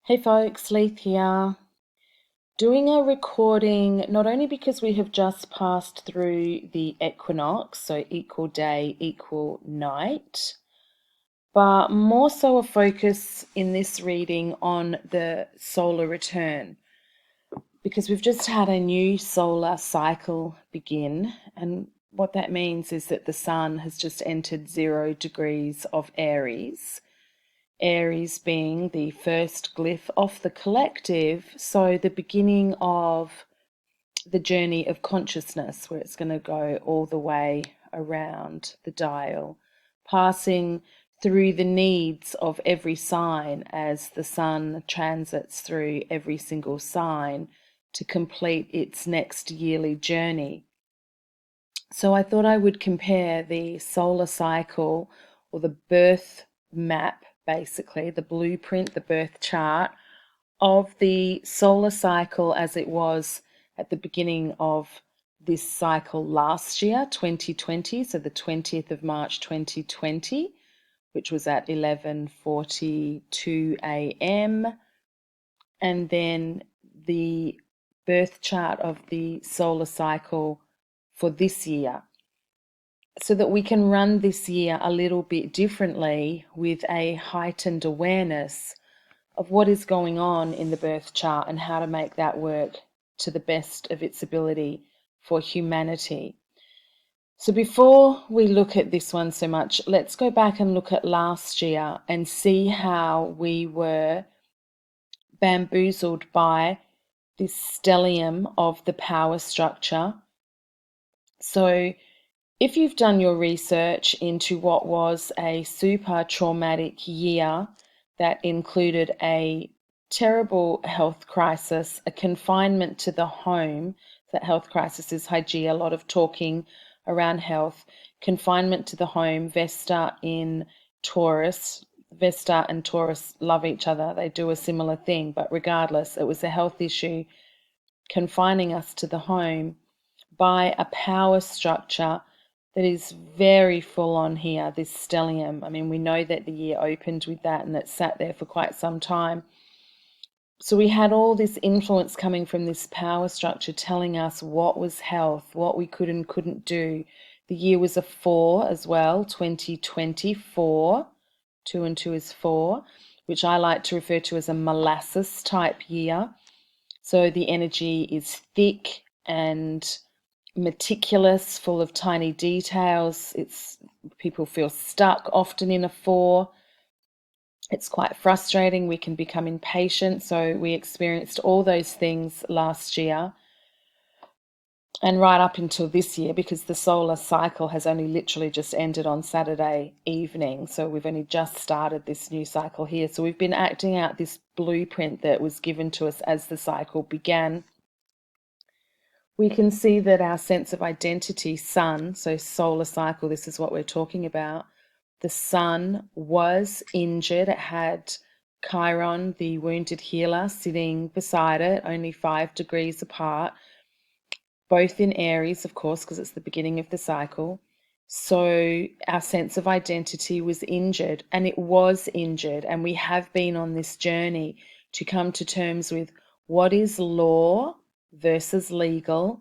Hey folks, Leith here. Doing a recording not only because we have just passed through the equinox, so equal day, equal night, but more so a focus in this reading on the solar return, because we've just had a new solar cycle begin, and what that means is that the sun has just entered 0 degrees of Aries. Aries being the first glyph of the collective, so the beginning of the journey of consciousness, where it's going to go all the way around the dial, passing through the needs of every sign as the sun transits through every single sign to complete its next yearly journey. So I thought I would compare the solar cycle, or the birth map, basically, the blueprint, the birth chart of the solar cycle as it was at the beginning of this cycle last year, 2020, so the 20th of March 2020, which was at 11:42 a.m. And then the birth chart of the solar cycle for this year, so that we can run this year a little bit differently with a heightened awareness of what is going on in the birth chart and how to make that work to the best of its ability for humanity. So before we look at this one so much, let's go back and look at last year and see how we were bamboozled by this stellium of the power structure. So if you've done your research into what was a super traumatic year that included a terrible health crisis, a confinement to the home, that health crisis is Hygeia, a lot of talking around health, confinement to the home, Vesta in Taurus. Vesta and Taurus love each other. They do a similar thing, but regardless, it was a health issue confining us to the home by a power structure that is very full on here, this stellium. I mean, we know that the year opened with that and it sat there for quite some time. So we had all this influence coming from this power structure telling us what was health, what we could and couldn't do. The year was a 4 as well, 2024. 2 and 2 is 4, which I like to refer to as a molasses type year. So the energy is thick and meticulous, full of tiny details. People feel stuck often in a 4. It's quite frustrating. We can become impatient. So we experienced all those things last year and right up until this year, because the solar cycle has only literally just ended on Saturday evening. So we've only just started this new cycle here. So we've been acting out this blueprint that was given to us as the cycle began. We can see that our sense of identity, sun, so solar cycle, this is what we're talking about. The sun was injured. It had Chiron, the wounded healer, sitting beside it, only 5 degrees apart, both in Aries, of course, because it's the beginning of the cycle. So our sense of identity was injured, and it was injured, and we have been on this journey to come to terms with what is law versus legal,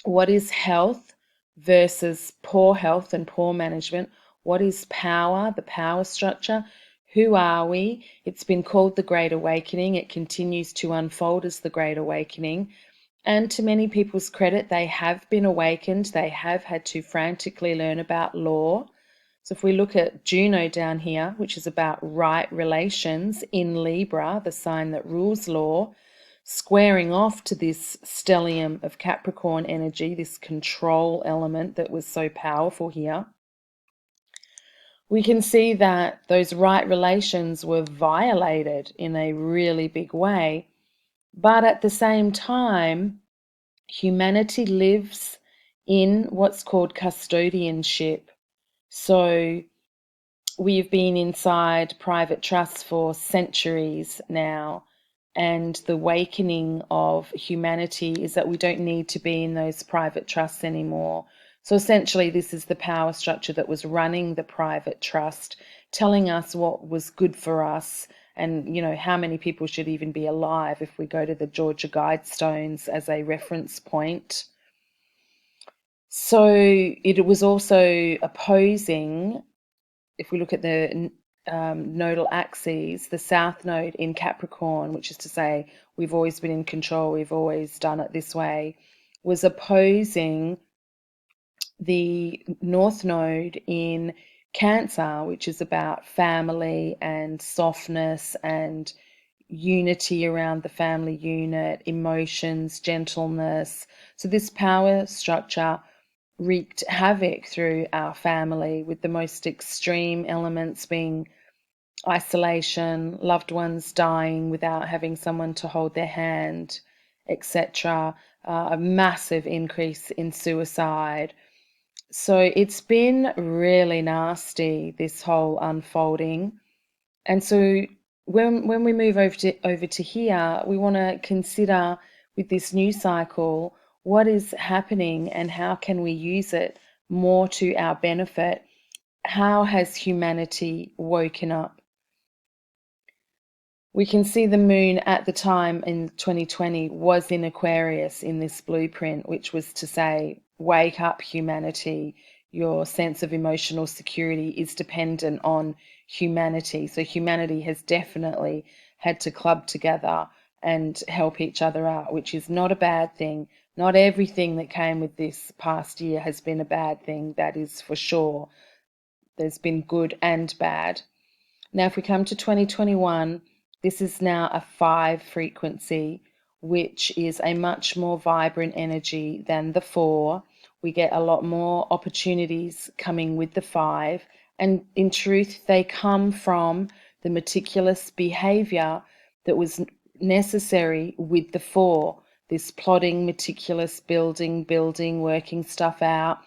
what is health versus poor health and poor management, what is power, the power structure, who are we? It's been called the Great Awakening. It continues to unfold as the Great Awakening. And to many people's credit, they have been awakened. They have had to frantically learn about law. So if we look at Juno down here, which is about right relations in Libra, the sign that rules law, squaring off to this stellium of Capricorn energy, this control element that was so powerful here, we can see that those right relations were violated in a really big way. But at the same time, humanity lives in what's called custodianship. So we've been inside private trusts for centuries now, and the awakening of humanity is that we don't need to be in those private trusts anymore. So essentially, this is the power structure that was running the private trust, telling us what was good for us, and how many people should even be alive if we go to the Georgia Guidestones as a reference point. So it was also opposing, if we look at the nodal axes, the south node in Capricorn, which is to say we've always been in control, we've always done it this way, was opposing the north node in Cancer, which is about family and softness and unity around the family unit, emotions, gentleness. So this power structure wreaked havoc through our family, with the most extreme elements being isolation, loved ones dying without having someone to hold their hand, etc. A massive increase in suicide. So it's been really nasty, this whole unfolding. And so when we move over to here, we want to consider, with this new cycle, what is happening and how can we use it more to our benefit? How has humanity woken up? We can see the moon at the time in 2020 was in Aquarius in this blueprint, which was to say, wake up, humanity. Your sense of emotional security is dependent on humanity. So humanity has definitely had to club together and help each other out, which is not a bad thing. Not everything that came with this past year has been a bad thing, that is for sure. There's been good and bad. Now, if we come to 2021, this is now a 5 frequency, which is a much more vibrant energy than the 4. We get a lot more opportunities coming with the 5. And in truth, they come from the meticulous behavior that was necessary with the 4. This plotting, meticulous building, working stuff out.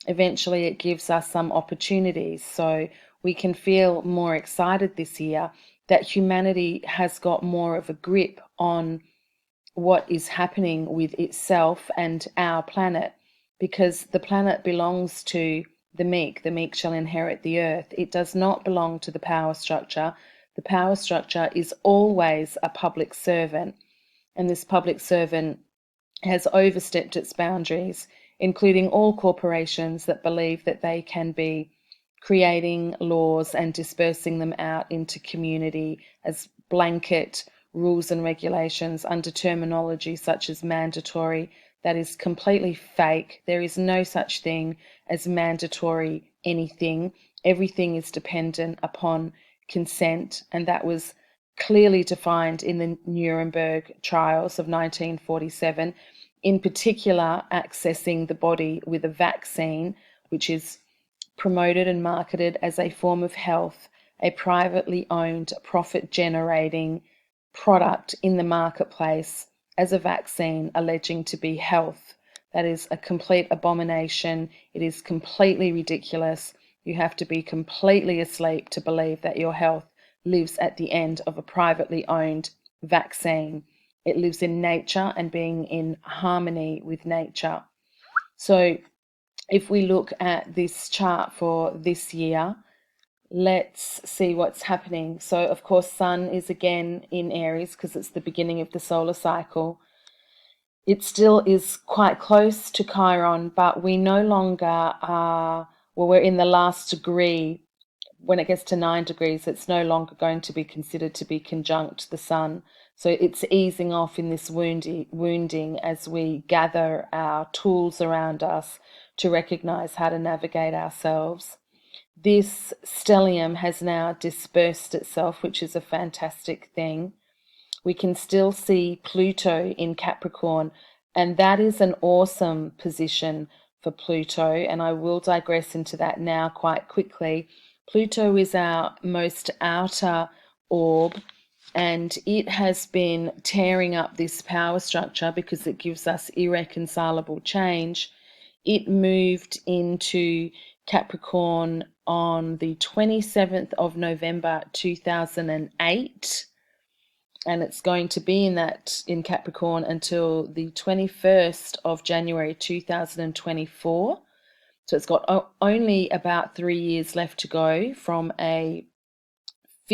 Eventually, it gives us some opportunities. So we can feel more excited this year that humanity has got more of a grip on what is happening with itself and our planet, because the planet belongs to the meek. The meek shall inherit the earth. It does not belong to the power structure. The power structure is always a public servant, and this public servant has overstepped its boundaries, including all corporations that believe that they can be creating laws and dispersing them out into community as blanket rules and regulations under terminology such as mandatory. That is completely fake. There is no such thing as mandatory anything. Everything is dependent upon consent, and that was clearly defined in the Nuremberg trials of 1947, in particular accessing the body with a vaccine, which is promoted and marketed as a form of health, a privately owned, profit-generating product in the marketplace as a vaccine alleging to be health. That is a complete abomination. It is completely ridiculous. You have to be completely asleep to believe that your health lives at the end of a privately owned vaccine. It lives in nature and being in harmony with nature. So if we look at this chart for this year, let's see what's happening. So, of course, Sun is again in Aries because it's the beginning of the solar cycle. It still is quite close to Chiron, but we no longer are, well, we're in the last degree. When it gets to 9 degrees, it's no longer going to be considered to be conjunct the Sun. So it's easing off in this wounding as we gather our tools around us to recognize how to navigate ourselves. This stellium has now dispersed itself, which is a fantastic thing. We can still see Pluto in Capricorn, and that is an awesome position for Pluto, and I will digress into that now quite quickly. Pluto is our most outer orb, and it has been tearing up this power structure because it gives us irreconcilable change. It moved into Capricorn on the 27th of November 2008, and it's going to be in Capricorn until the 21st of January 2024. So it's got only about 3 years left to go from a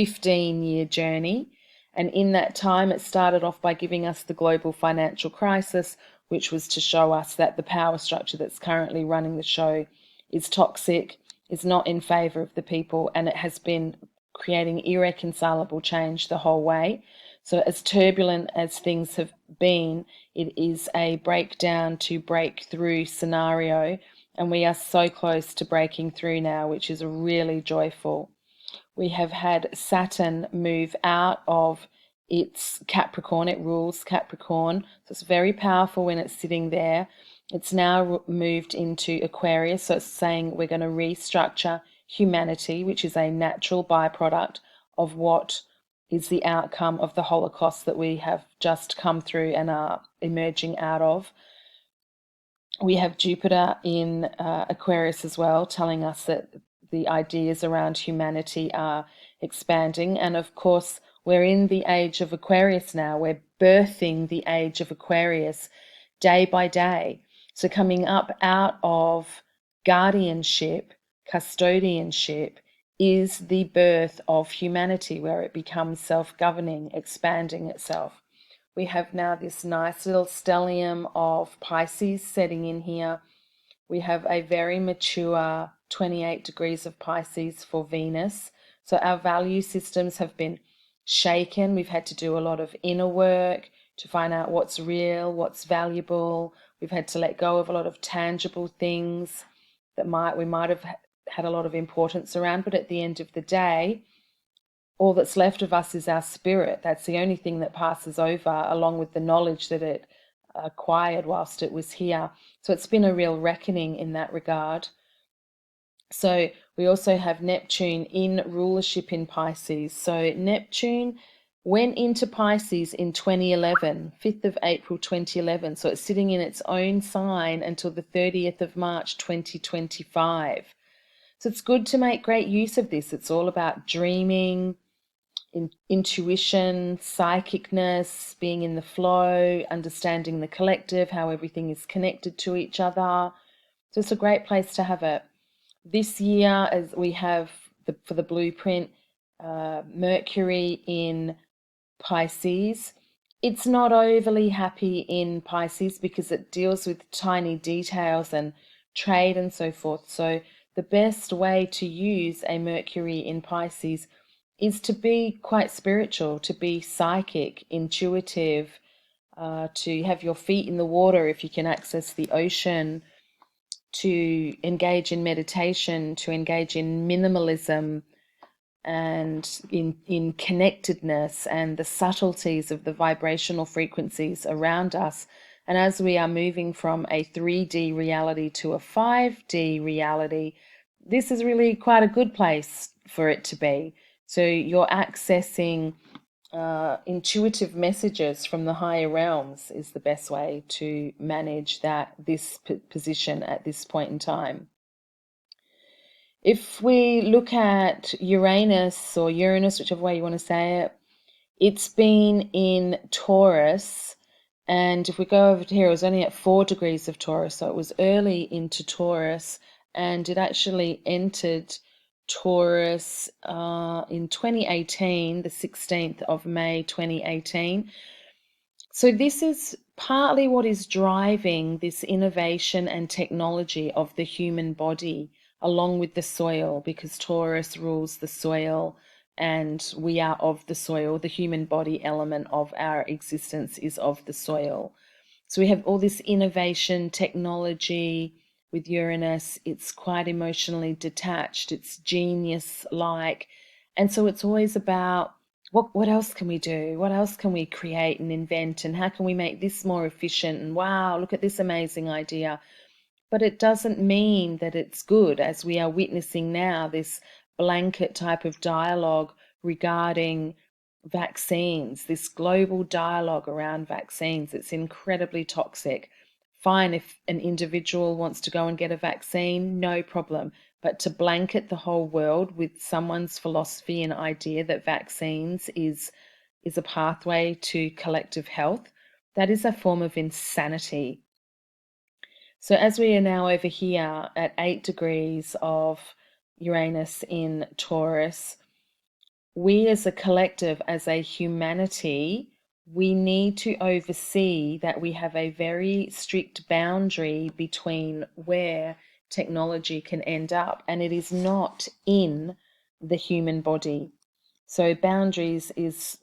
15-year journey. And in that time, it started off by giving us the global financial crisis, which was to show us that the power structure that's currently running the show is toxic, is not in favor of the people, and it has been creating irreconcilable change the whole way. So as turbulent as things have been, it is a breakdown to breakthrough scenario, and we are so close to breaking through now, which is really joyful. We have had Saturn move out of its Capricorn. It rules Capricorn, so it's very powerful when it's sitting there. It's now moved into Aquarius, so it's saying we're going to restructure humanity, which is a natural byproduct of what is the outcome of the Holocaust that we have just come through and are emerging out of. We have Jupiter in Aquarius as well, telling us that the ideas around humanity are expanding. And of course, we're in the age of Aquarius now. We're birthing the age of Aquarius day by day. So coming up out of guardianship, custodianship, is the birth of humanity, where it becomes self-governing, expanding itself. We have now this nice little stellium of Pisces setting in here. We have a very mature 28 degrees of Pisces for Venus. So our value systems have been shaken. We've had to do a lot of inner work to find out what's real, what's valuable. We've had to let go of a lot of tangible things that we might have had a lot of importance around, but at the end of the day, all that's left of us is our spirit. That's the only thing that passes over, along with the knowledge that it acquired whilst it was here. So it's been a real reckoning in that regard. So we also have Neptune in rulership in Pisces. So Neptune went into Pisces in 2011, 5th of April 2011. So it's sitting in its own sign until the 30th of March 2025. So it's good to make great use of this. It's all about dreaming, intuition, psychicness, being in the flow, understanding the collective, how everything is connected to each other. So it's a great place to have it. This year, as we have for the blueprint, Mercury in Pisces. It's not overly happy in Pisces because it deals with tiny details and trade and so forth. So the best way to use a Mercury in Pisces is to be quite spiritual, to be psychic, intuitive, to have your feet in the water if you can access the ocean, to engage in meditation, to engage in minimalism and in connectedness and the subtleties of the vibrational frequencies around us. And as we are moving from a 3D reality to a 5D reality, this is really quite a good place for it to be. So you're accessing intuitive messages from the higher realms is the best way to manage this position at this point in time. If we look at Uranus or Uranus, whichever way you want to say it, it's been in Taurus. And if we go over to here, it was only at 4 degrees of Taurus. So it was early into Taurus. And it actually entered Taurus in 2018, the 16th of May 2018. So this is partly what is driving this innovation and technology of the human body, along with the soil, because Taurus rules the soil and we are of the soil. The human body element of our existence is of the soil. So we have all this innovation, technology with Uranus. It's quite emotionally detached. It's genius-like. And so it's always about what else can we do? What else can we create and invent? And how can we make this more efficient? And wow, look at this amazing idea. But it doesn't mean that it's good, as we are witnessing now, this blanket type of dialogue regarding vaccines, this global dialogue around vaccines. It's incredibly toxic. Fine, if an individual wants to go and get a vaccine, no problem. But to blanket the whole world with someone's philosophy and idea that vaccines is a pathway to collective health, that is a form of insanity. So as we are now over here at 8 degrees of Uranus in Taurus, we as a collective, as a humanity, we need to oversee that we have a very strict boundary between where technology can end up, and it is not in the human body. So boundaries is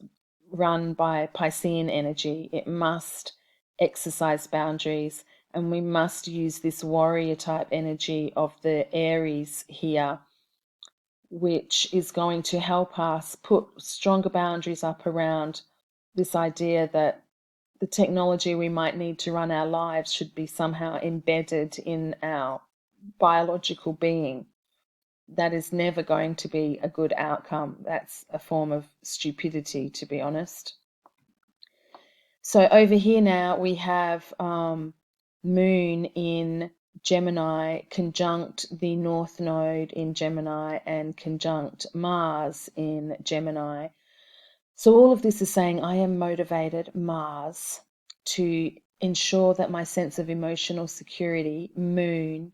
run by Piscean energy. It must exercise boundaries, and we must use this warrior type energy of the Aries here, which is going to help us put stronger boundaries up around this idea that the technology we might need to run our lives should be somehow embedded in our biological being. That is never going to be a good outcome. That's a form of stupidity, to be honest. So over here now we have Moon in Gemini conjunct the North Node in Gemini and conjunct Mars in Gemini. So all of this is saying I am motivated, Mars, to ensure that my sense of emotional security, Moon,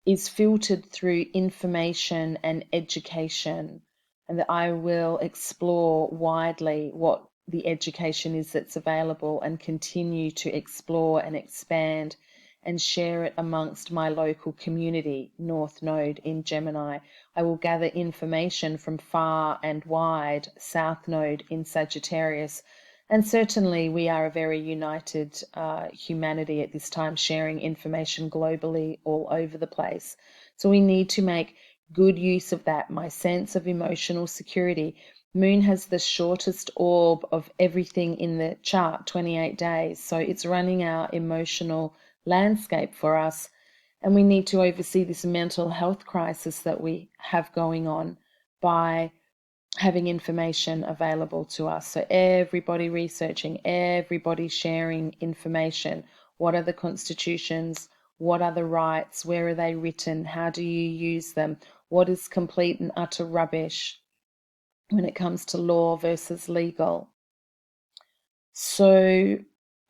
is filtered through information and education, and that I will explore widely what the education is that's available and continue to explore and expand and share it amongst my local community, North Node in Gemini. I will gather information from far and wide, South Node in Sagittarius. And certainly we are a very united humanity at this time, sharing information globally all over the place. So we need to make good use of that. My sense of emotional security. Moon has the shortest orb of everything in the chart, 28 days. So it's running our emotional landscape for us. And we need to oversee this mental health crisis that we have going on by having information available to us. So everybody researching, everybody sharing information. What are the constitutions? What are the rights? Where are they written? How do you use them? What is complete and utter rubbish when it comes to law versus legal? So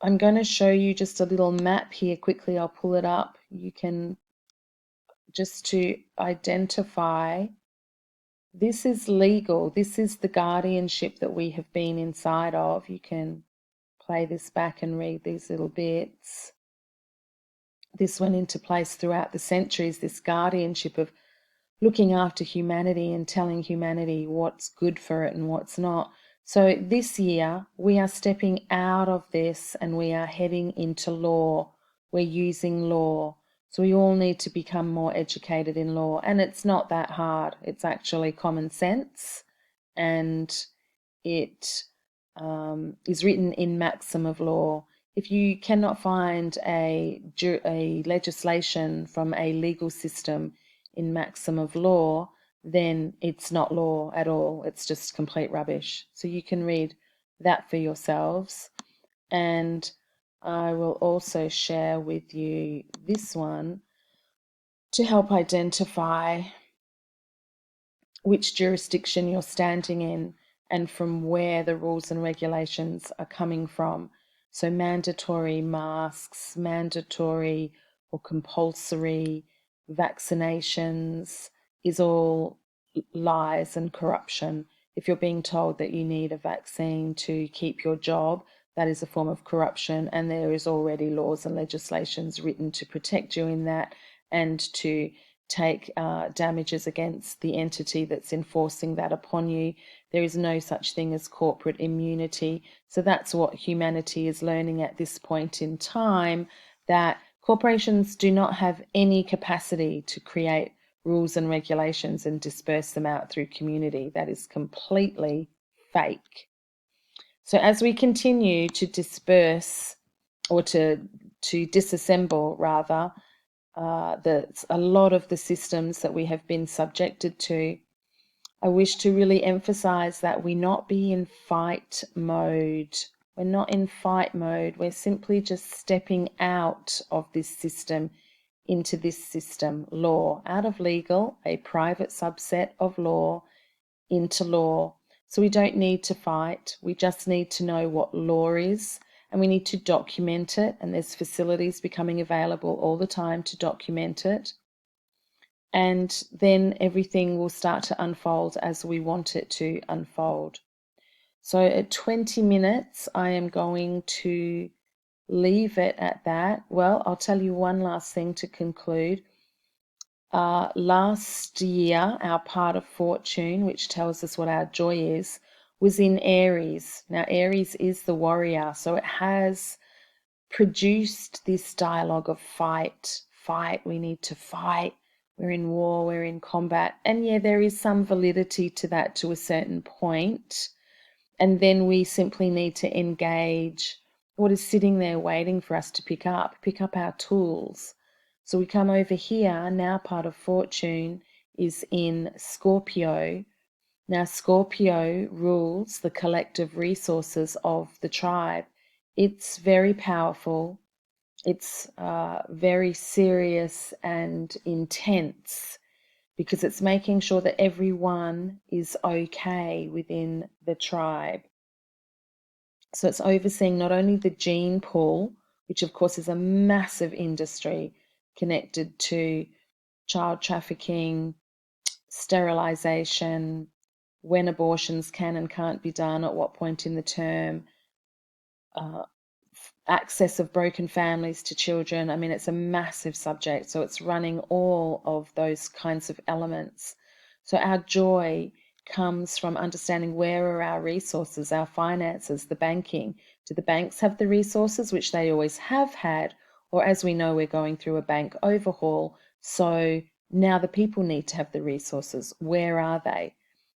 I'm going to show you just a little map here quickly. I'll pull it up. You can just to identify. This is legal. This is the guardianship that we have been inside of. You can play this back and read these little bits. This went into place throughout the centuries, this guardianship of looking after humanity and telling humanity what's good for it and what's not. So this year, we are stepping out of this and we are heading into law. We're using law. So we all need to become more educated in law. And it's not that hard. It's actually common sense. And it is written in maxim of law. If you cannot find a legislation from a legal system in maxim of law, then it's not law at all. It's just complete rubbish. So you can read that for yourselves. And I will also share with you this one to help identify which jurisdiction you're standing in and from where the rules and regulations are coming from. So mandatory masks, mandatory or compulsory vaccinations is all lies and corruption. If you're being told that you need a vaccine to keep your job, that is a form of corruption, and there is already laws and legislations written to protect you in that and to take damages against the entity that's enforcing that upon you. There is no such thing as corporate immunity. So that's what humanity is learning at this point in time, that corporations do not have any capacity to create rules and regulations and disperse them out through community. That is completely fake. So as we continue to disperse or to disassemble rather, a lot of the systems that we have been subjected to, I wish to really emphasize that we not be in fight mode. We're not in fight mode. We're simply just stepping out of this system into this system, law, out of legal, a private subset of law, into law. So we don't need to fight. We just need to know what law is, and we need to document it. And there's facilities becoming available all the time to document it. and then everything will start to unfold as we want it to unfold. So at 20 minutes, I am going to leave it at that. Well, I'll tell you one last thing to conclude. Last year, our part of fortune, which tells us what our joy is, was in Aries. Now, Aries is the warrior, so it has produced this dialogue of fight, we need to fight, we're in war, we're in combat. And yeah, there is some validity to that to a certain point. And then we simply need to engage what is sitting there waiting for us to pick up our tools. So we come over here, now part of fortune is in Scorpio. Now Scorpio rules the collective resources of the tribe. It's very powerful. It's very serious and intense because it's making sure that everyone is okay within the tribe. So it's overseeing not only the gene pool, which of course is a massive industry connected to child trafficking, sterilization, when abortions can and can't be done, at what point in the term, access of broken families to children. I mean, it's a massive subject, so it's running all of those kinds of elements. So our joy comes from understanding where are our resources, our finances, the banking. Do the banks have the resources, which they always have had, or as we know, we're going through a bank overhaul, so now the people need to have the resources. Where are they?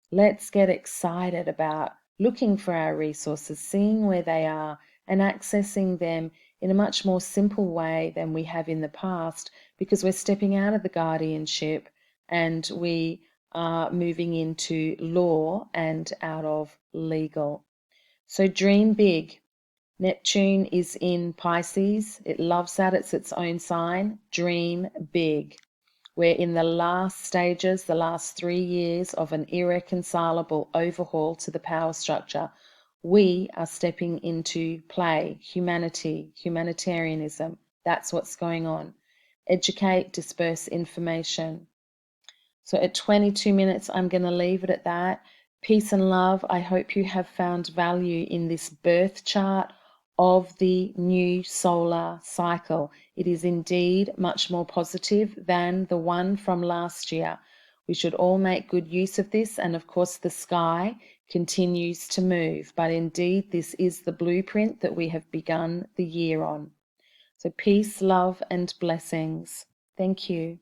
Let's get excited about looking for our resources, seeing where they are, and accessing them in a much more simple way than we have in the past, because we're stepping out of the guardianship and we are moving into law and out of legal. So dream big. Neptune is in Pisces. It loves that. It's its own sign. Dream big. We're in the last stages, the last 3 years of an irreconcilable overhaul to the power structure. We are stepping into play, humanity, humanitarianism. That's what's going on. Educate, disperse information. So at 22 minutes, I'm going to leave it at that. Peace and love. I hope you have found value in this birth chart of the new solar cycle. It is indeed much more positive than the one from last year. We should all make good use of this, and of course the sky continues to move, but indeed this is the blueprint that we have begun the year on. So peace, love, and blessings. Thank you.